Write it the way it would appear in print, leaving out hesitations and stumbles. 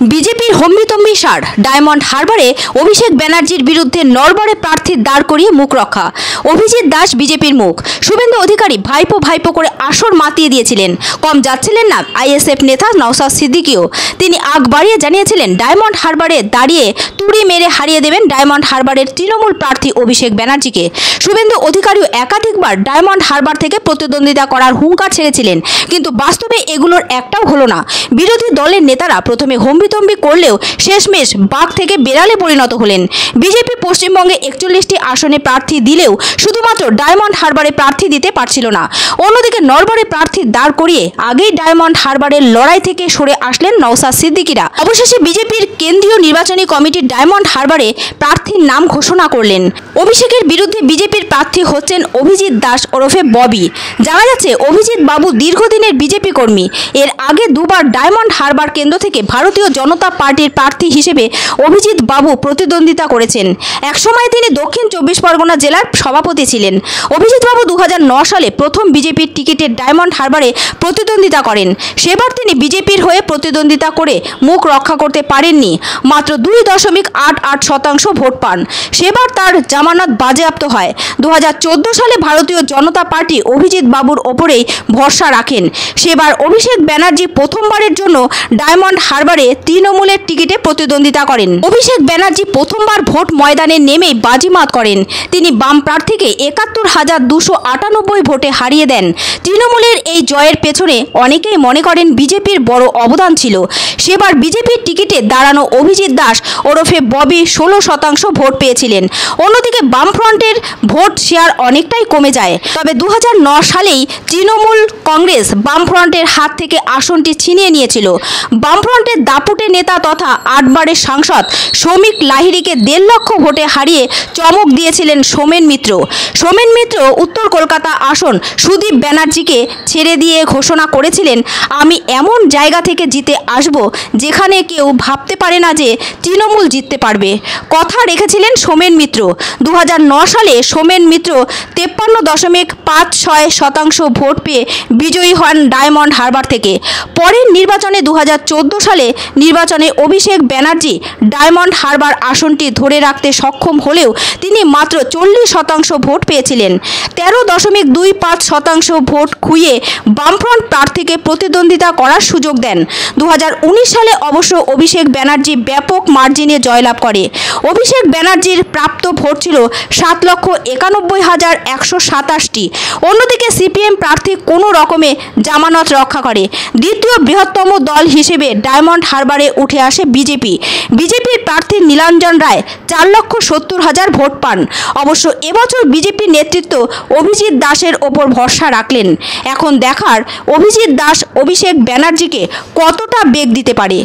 বিজেপির হম্বিতম্বি সার ডায়মন্ড হারবারে অভিষেক ব্যানার্জির বিরুদ্ধে নড়বড়ে প্রার্থীর দাঁড় করিয়ে মুখ রক্ষা। অভিজিৎ দাস বিজেপির মুখ। শুভেন্দু অধিকারী ভাইপো করে আসর মাতিয়ে দিয়েছিলেন। কম যাচ্ছিলেন না আইএসএফ নেতা নওশাদ সিদ্দিকীও। তিনি আগ বাড়িয়ে জানিয়েছিলেন ডায়মন্ড হারবারে দাঁড়িয়ে তুড়ি মেরে হারিয়ে দেবেন ডায়মন্ড হারবারের তৃণমূল প্রার্থী অভিষেক ব্যানার্জিকে। শুভেন্দু অধিকারীও একাধিকবার ডায়মন্ড হারবার থেকে প্রতিদ্বন্দ্বিতা করার হুঙ্কার ছেড়েছিলেন, কিন্তু বাস্তবে এগুলোর একটাও হলো না। বিরোধী দলের নেতারা প্রথমে হম্বিতম্বি করলেও শেষমেশ বাঘ থেকে বেড়ালে পরিণত হলেন। বিজেপি পশ্চিমবঙ্গে 41টি আসনে প্রার্থী দিলেও শুধুমাত্র ডায়মন্ড হারবারে প্রার্থী দিতে পারছিল না। অন্যদিকে নড়বড়ে প্রার্থী দাঁড় করিয়ে আগেই ডায়মন্ড হারবারের লড়াই থেকে সরে আসলেন নওশাদ সিদ্দিকীরা। অবশেষে বিজেপির কেন্দ্রীয় নির্বাচনী কমিটি ডায়মন্ড হারবারে প্রার্থীর নাম ঘোষণা করলেন। অভিষেকের বিরুদ্ধে বিজেপির প্রার্থী হচ্ছেন অভিজিৎ দাস ওরফে ববি। জানা যাচ্ছে অভিজিৎ বাবু দীর্ঘদিনের বিজেপি কর্মী। এর আগে দুবার ডায়মন্ড হারবার কেন্দ্র থেকে ভারতীয় জনতা পার্টির প্রার্থী হিসেবে অভিজিৎ বাবু প্রতিদ্বন্দ্বিতা করেছেন। একসময় তিনি দক্ষিণ 24 পরগনা জেলার সভাপতি ছিলেন। অভিজিৎ বাবু 2009 সালে প্রথম বিজেপির টিকিটে ডায়মন্ড হারবারে প্রতিদ্বন্দ্বিতা করেন। সেবার তিনি বিজেপির হয়ে প্রতিদ্বন্দ্বিতা করে মুখ রক্ষা করতে পারেননি। মাত্র 2.88% ভোট পান। সেবার তার জামানত বাজেয়াপ্ত হয়। 2014 সালে ভারতীয় জনতা পার্টি অভিজিৎ বাবুর ওপরেই ভরসা রাখেন। সেবার অভিষেক ব্যানার্জি প্রথমবারের জন্য ডায়মন্ড হারবারে তৃণমূলের টিকিটে প্রতিদ্বন্দ্বিতা করেন। অভিষেক ব্যানার্জি প্রথমবার ভোট ময়দানে নেমেই বাজিমাত করেন। তিনি বাম প্রার্থীকে 71,298 ভোটে হারিয়ে দেন। তৃণমূলের এই জয়ের পেছনে অনেকেই মনে করেন বিজেপির বড় অবদান ছিল। সেবার বিজেপির টিকিটে দাঁড়ানো অভিজিৎ দাস ওরফে ববি 16% ভোট পেয়েছিলেন। অন্যদিকে বামফ্রন্টের ভোট শেয়ার অনেকটাই কমে যায়। তবে 2009 সালেই তৃণমূল কংগ্রেস বামফ্রন্টের হাত থেকে আসনটি ছিনিয়ে নিয়েছিল। বামফ্রন্টের দাপুটে নেতা তথা 8 বারের সাংসদ শ্রমিক লাহিড়ীকে 1.5 লক্ষ ভোটে হারিয়ে চমক দিয়েছিলেন সোমেন মিত্র। সোমেন মিত্র উত্তর কলকাতা আসন সুদীপ ব্যানার্জিকে ছেড়ে দিয়ে ঘোষণা করেছিলেন, আমি এমন জায়গা থেকে জিতে আসব যেখানে কেউ ভাবতে পারে না যে তৃণমূল জিততে পারবে। কথা রেখেছিলেন সোমেন মিত্র। 2009 সালে সোমেন মিত্র 53.56% ভোট পেয়ে বিজয়ী হন ডায়মন্ড হারবার থেকে। পরের নির্বাচনে 2014 সালে নির্বাচনে অভিষেক ব্যানার্জি ডায়মন্ড হারবার আসনটি ধরে রাখতে সক্ষম হলেও তিনি মাত্র 40% ভোট পেয়েছিলেন। 13.25% ভোট খুইয়ে বামফ্রন্ট প্রার্থীকে প্রতিদ্বন্দ্বিতা করার সুযোগ দেন। 2019 সালে অবশ্য অভিষেক ব্যানার্জি ব্যাপক মার্জিনে জয়লাভ করে। অভিষেক ব্যানার্জির প্রাপ্ত ভোট ছিল 7,91,127টি। অন্যদিকে সিপিএম প্রার্থী কোনো রকমে জামানত রক্ষা করে। দ্বিতীয় বৃহত্তম দল হিসেবে ডায়মন্ড হারবারে উঠে আসে বিজেপি। বিজেপির প্রার্থী নীলাঞ্জন রায় 4,70,000 ভোট পান। অবশ্য এবছর বিজেপির নেতৃত্ব অভিজিৎ দাসের ওপর ভরসা রাখলেন। এখন দেখার অভিজিৎ দাস অভিষেক ব্যানার্জিকে কতটা বেগ দিতে পারে।